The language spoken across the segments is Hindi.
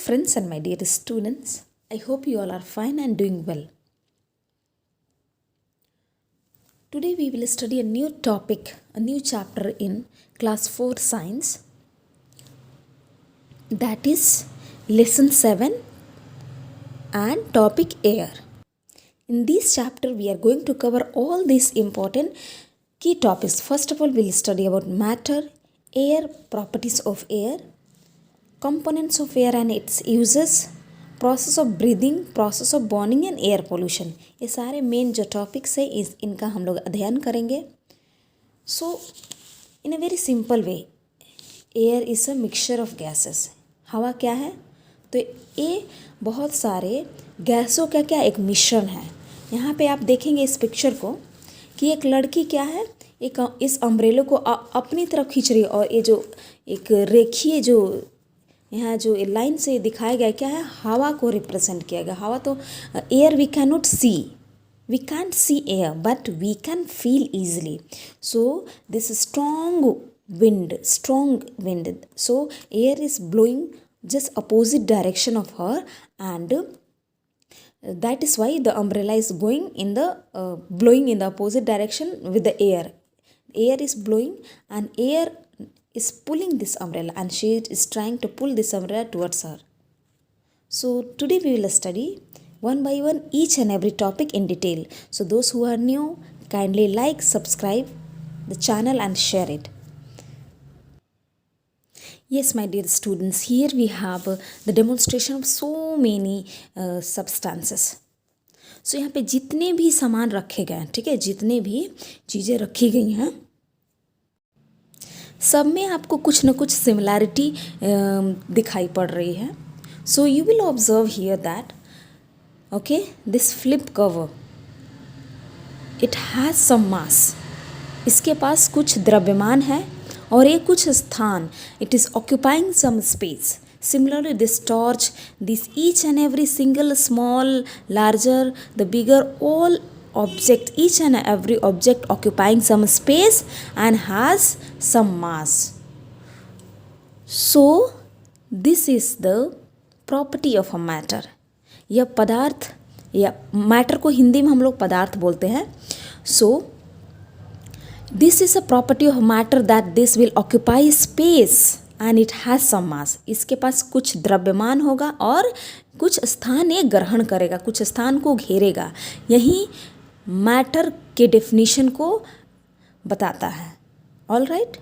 friends and my dear students, I hope you all are fine and doing well. Today we will study a new topic, a new chapter in class 4 science, that is lesson 7 and topic air. In this chapter we are going to cover all these important key topics. First of all, we will study about matter, air, properties of air, components of air and its uses, process of breathing, process of burning and air pollution. ये सारे मेन जो टॉपिक्स है इनका हम लोग अध्ययन करेंगे. So in a very simple way, air is a mixture of gases. हवा क्या है? तो ये बहुत सारे गैसों का क्या एक मिश्रण है. यहाँ पे आप देखेंगे इस पिक्चर को कि एक लड़की क्या है, एक इस अम्ब्रेलो को अपनी तरफ खींच रही है और ये जो एक रेखीय जो यहाँ जो लाइन से दिखाया गया क्या है, हवा को रिप्रेजेंट किया गया. हवा तो air we can not see, we can't see air but we can feel easily. So this strong wind, so air is blowing just opposite direction of her, and that is why the umbrella is going in the blowing in the opposite direction with the air. Air is blowing and air is pulling this umbrella, and she is trying to pull this umbrella towards her. So today we will study one by one each and every topic in detail. So those who are new, kindly like, subscribe the channel and share it. Yes, my dear students, here we have the demonstration of so many substances. So यहाँ पे जितने भी सामान रखे गए हैं, ठीक है, जितने भी चीज़ें रखी गई हैं, सब में आपको कुछ न कुछ सिमिलैरिटी दिखाई पड़ रही है. So you will observe here that okay this flip cover, it has some mass. इसके पास कुछ द्रव्यमान है और ये कुछ स्थान, it is occupying some space. Similarly, this torch, this each and every single small, larger, the bigger, all object, each and every object occupying some space and has some mass. So, this is the property of a matter. यह पदार्थ या मैटर को हिंदी में हम लोग पदार्थ बोलते हैं. So, this is a property of matter that this will occupy space and it has some mass. इसके पास कुछ द्रव्यमान होगा और कुछ स्थान ये ग्रहण करेगा, कुछ स्थान को घेरेगा. यही मैटर के डेफिनेशन को बताता है. All right.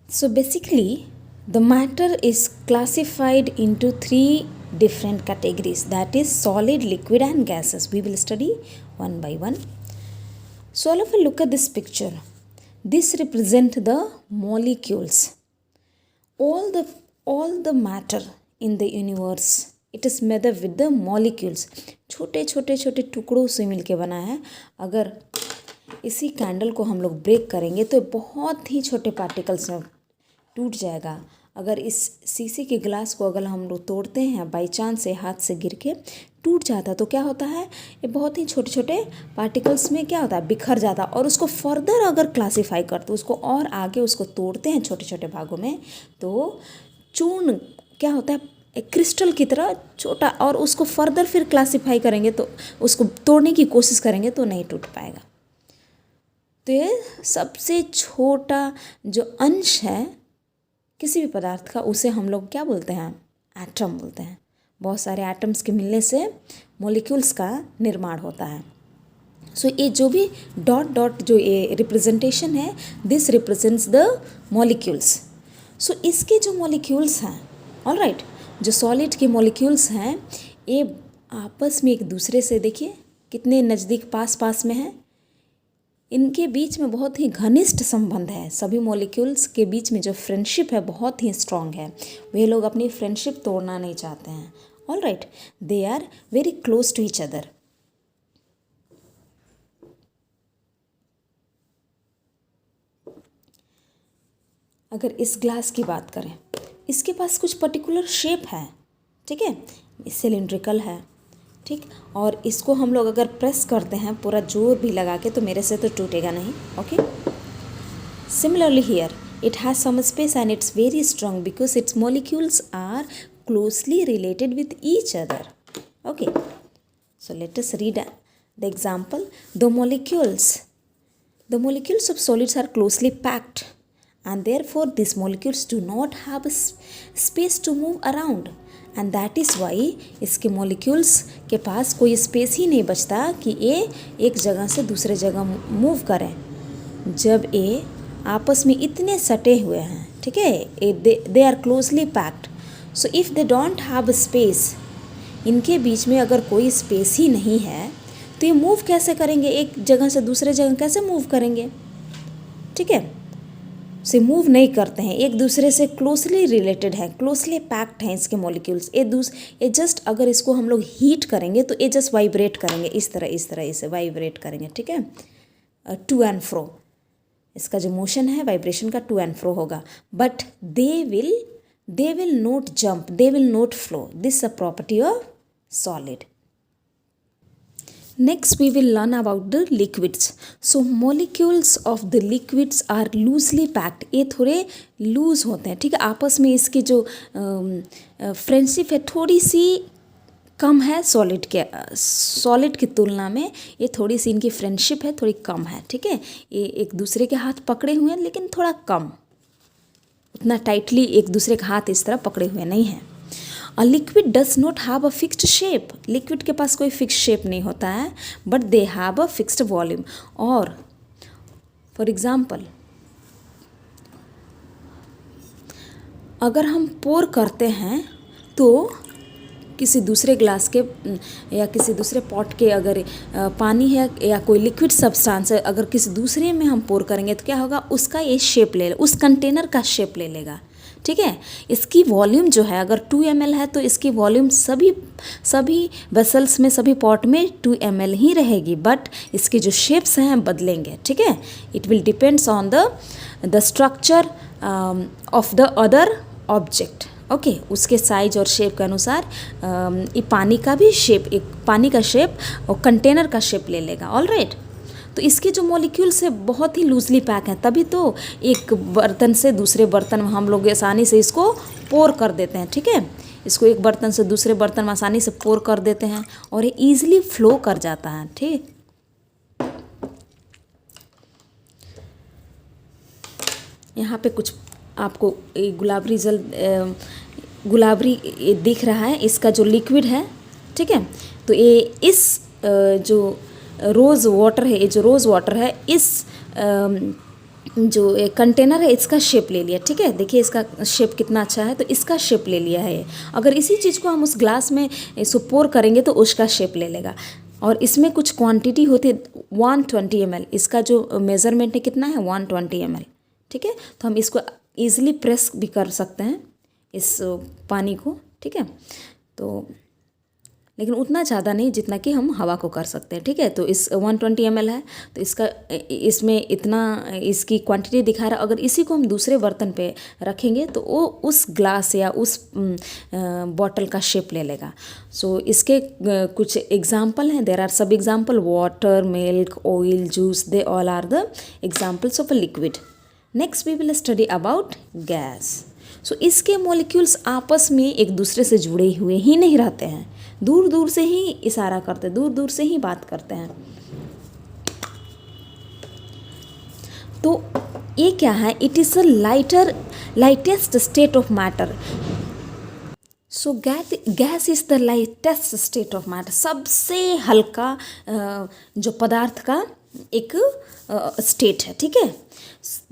So basically the matter is classified into 3 different categories, that is solid, liquid and gases. We will study one by one. So all of you look at this picture. This represent the molecules. All the matter in the universe, it is made up with the molecules. छोटे छोटे छोटे टुकड़ों से मिलके बना है. अगर इसी कैंडल को हम लोग ब्रेक करेंगे तो बहुत ही छोटे पार्टिकल्स में टूट जाएगा. अगर इस शीशे के ग्लास को अगर हम लोग तोड़ते हैं बाई चांस से, हाथ से गिर के टूट जाता, तो क्या होता है, ये बहुत ही छोटे छोटे पार्टिकल्स में क्या होता है, बिखर जाता. और उसको फर्दर अगर क्लासीफाई करते, उसको और आगे उसको तोड़ते हैं छोटे छोटे भागों में, तो चूर्ण क्या होता है, एक क्रिस्टल की तरह छोटा, और उसको फर्दर फिर क्लासीफाई करेंगे तो उसको तोड़ने की कोशिश करेंगे तो नहीं टूट पाएगा. तो ये सबसे छोटा जो अंश है किसी भी पदार्थ का, उसे हम लोग क्या बोलते हैं, एटम बोलते हैं. बहुत सारे एटम्स के मिलने से मॉलिक्यूल्स का निर्माण होता है. सो ये जो भी डॉट डॉट जो ये रिप्रेजेंटेशन है, दिस रिप्रेजेंट्स द मॉलिक्यूल्स. सो इसके जो मॉलिक्यूल्स हैं, ऑल राइट, जो सॉलिड के मॉलिक्यूल्स हैं, ये आपस में एक दूसरे से देखिए कितने नज़दीक पास पास में हैं. इनके बीच में बहुत ही घनिष्ठ संबंध है. सभी मॉलिक्यूल्स के बीच में जो फ्रेंडशिप है बहुत ही स्ट्रॉन्ग है. वे लोग अपनी फ्रेंडशिप तोड़ना नहीं चाहते हैं. All right, they are very close to each other. अगर इस ग्लास की बात करें, इसके पास कुछ पर्टिकुलर शेप है, ठीक है, सिलिंड्रिकल है, ठीक. और इसको हम लोग अगर प्रेस करते हैं पूरा जोर भी लगा के, तो मेरे से तो टूटेगा नहीं. Okay. Similarly here It has some space and it's very strong because its molecules are closely related with each other. Okay, so let us read the example. The molecules of solids are closely packed and therefore these molecules do not have a space to move around, and that is why इसके molecules के पास कोई space ही नहीं बचता कि ये एक जगह से दूसरे जगह move करें जब ये आपस में इतने सटे हुए हैं. ठीक है, they are closely packed. So if they don't have a space, इनके बीच में अगर कोई स्पेस ही नहीं है तो ये मूव कैसे करेंगे, एक जगह से दूसरे जगह कैसे मूव करेंगे. ठीक है, से मूव नहीं करते हैं, एक दूसरे से क्लोजली रिलेटेड है, क्लोजली पैक्ड हैं इसके मॉलिक्यूल्स. ये जस्ट अगर इसको हम लोग हीट करेंगे तो ये जस्ट वाइब्रेट करेंगे इस तरह इसे वाइब्रेट करेंगे. ठीक है, टू एंड फ्रो, इसका जो मोशन है वाइब्रेशन का टू एंड फ्रो होगा. But they will not jump, they will not flow. This a property of solid. Next we will learn about the liquids. So molecules of the liquids are loosely packed. ये थोड़े लूज होते हैं. ठीक है, आपस में इसकी जो फ्रेंडशिप है थोड़ी सी कम है सॉलिड की तुलना में. ये थोड़ी सी इनकी फ्रेंडशिप है थोड़ी कम है. ठीक है, ये एक दूसरे के हाथ पकड़े हुए हैं लेकिन थोड़ा कम, उतना टाइटली एक दूसरे के हाथ इस तरह पकड़े हुए नहीं हैं. A liquid does not have a fixed shape. Liquid के पास कोई फिक्स शेप नहीं होता है, but they have a fixed volume. और फॉर एग्जाम्पल अगर हम पोर करते हैं तो किसी दूसरे ग्लास के या किसी दूसरे पॉट के अगर पानी है या कोई लिक्विड सब्सटेंस है, अगर किसी दूसरे में हम पोर करेंगे तो क्या होगा, उसका ये शेप ले उस कंटेनर का शेप ले लेगा. ठीक है, इसकी वॉल्यूम जो है अगर 2 ml है तो इसकी वॉल्यूम सभी वेसल्स में सभी पॉट में 2 ml ही रहेगी, बट इसके जो शेप्स हैं बदलेंगे. ठीक है, it will depends on the structure of the other object. Okay, उसके साइज और शेप के अनुसार ये पानी का भी शेप, एक पानी का शेप और कंटेनर का शेप ले लेगा. ऑल राइट, तो इसके जो मॉलिक्यूल्स है बहुत ही लूजली पैक हैं, तभी तो एक बर्तन से दूसरे बर्तन में हम लोग आसानी से इसको पोर कर देते हैं. ठीक है, इसको एक बर्तन से दूसरे बर्तन में आसानी से पोर कर देते हैं और ये ईजिली फ्लो कर जाता है. ठीक, यहाँ पे कुछ आपको गुलाबरी दिख रहा है, इसका जो लिक्विड है. ठीक है, तो ये इस जो रोज़ वाटर है, ये जो रोज़ वाटर है इस जो एक कंटेनर है इसका शेप ले लिया. ठीक है, देखिए इसका शेप कितना अच्छा है, तो इसका शेप ले लिया है. अगर इसी चीज़ को हम उस ग्लास में इसको पोर करेंगे तो उसका शेप ले लेगा. और इसमें कुछ क्वांटिटी होती है 120 ml, इसका जो मेज़रमेंट है कितना है 120 ml. ठीक है, तो हम इसको ईजिली प्रेस भी कर सकते हैं इस पानी को. ठीक है, तो लेकिन उतना ज़्यादा नहीं जितना कि हम हवा को कर सकते हैं. ठीक है, तो इस 120 ml है तो इसमें इतना इसकी क्वांटिटी दिखा रहा है. अगर इसी को हम दूसरे बर्तन पे रखेंगे तो वो उस ग्लास या उस बॉटल का शेप ले लेगा. सो इसके कुछ एग्जाम्पल हैं. देर आर सब example, water, milk, oil, juice, they all are the examples of a liquid. Next we will study about gas. So इसके मॉलिक्यूल्स आपस में एक दूसरे से जुड़े हुए ही नहीं रहते हैं, दूर दूर से ही इशारा करते हैं, दूर दूर से ही बात करते हैं. तो ये क्या है, it is a lightest state of matter. So gas is the lightest state of matter. सबसे हल्का जो पदार्थ का एक स्टेट है. ठीक है,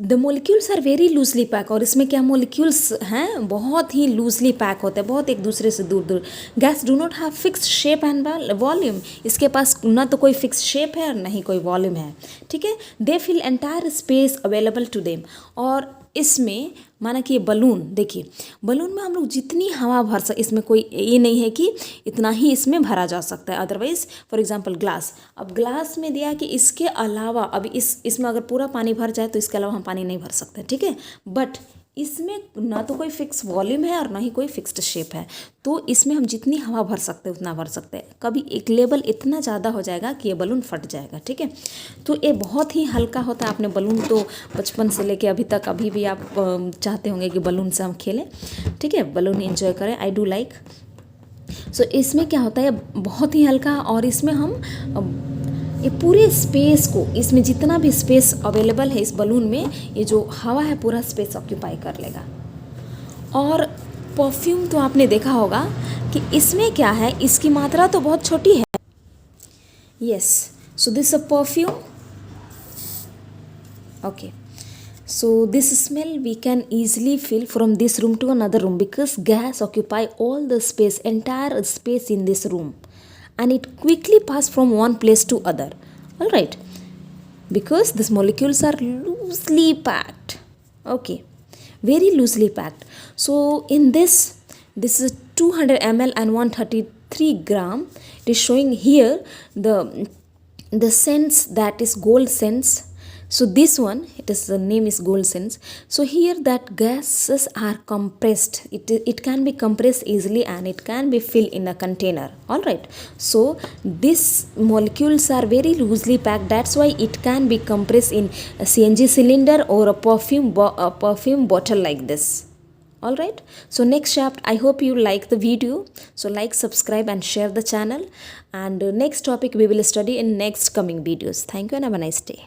the molecules are very loosely pack. और इसमें क्या मोलिक्यूल्स हैं बहुत ही लूजली पैक होते हैं, बहुत एक दूसरे से दूर दूर. Gas do not have fix shape and volume. इसके पास ना तो कोई फिक्स शेप है और ना ही कोई वॉल्यूम है. ठीक है, they fill entire space available to them. और इसमें माना कि ये बलून, देखिए बलून में हम लोग जितनी हवा भर सकते, इसमें कोई ये नहीं है कि इतना ही इसमें भरा जा सकता है. अदरवाइज फॉर एग्जांपल ग्लास, अब ग्लास में दिया कि इसके अलावा अभी इसमें अगर पूरा पानी भर जाए तो इसके अलावा हम पानी नहीं भर सकते. ठीक है, बट इसमें ना तो कोई फिक्स वॉल्यूम है और ना ही कोई फिक्स्ड शेप है, तो इसमें हम जितनी हवा भर सकते हैं उतना भर सकते हैं। कभी एक लेवल इतना ज़्यादा हो जाएगा कि ये बलून फट जाएगा, ठीक है। तो ये बहुत ही हल्का होता है। आपने बलून तो बचपन से लेके अभी तक अभी भी आप चाहते होंगे कि बलून से हम खेलें, ठीक है, बलून एंजॉय करें। I do like. सो इसमें क्या होता है, बहुत ही हल्का, और इसमें हम ये पूरे स्पेस को, इसमें जितना भी स्पेस अवेलेबल है इस बलून में, ये जो हवा है पूरा स्पेस ऑक्यूपाई कर लेगा। और परफ्यूम तो आपने देखा होगा कि इसमें क्या है, इसकी मात्रा तो बहुत छोटी है। Yes, so this a perfume. Okay, so this smell we can easily feel from this room to another room because gas occupy all the space, entire space in this room, and it quickly pass from one place to other. All right, because these molecules are loosely packed. Okay, very loosely packed. So in this is 200 ml and 133 gram. It is showing here the sense, that is gold sense. So this one, it is, the name is gold sense. So here that gases are compressed. It can be compressed easily and it can be filled in a container. All right, so these molecules are very loosely packed. That's why it can be compressed in a CNG cylinder or a perfume bottle like this. All right, so next chapter, I hope you like the video. So like, subscribe and share the channel, and next topic we will study in next coming videos. Thank you and have a nice day.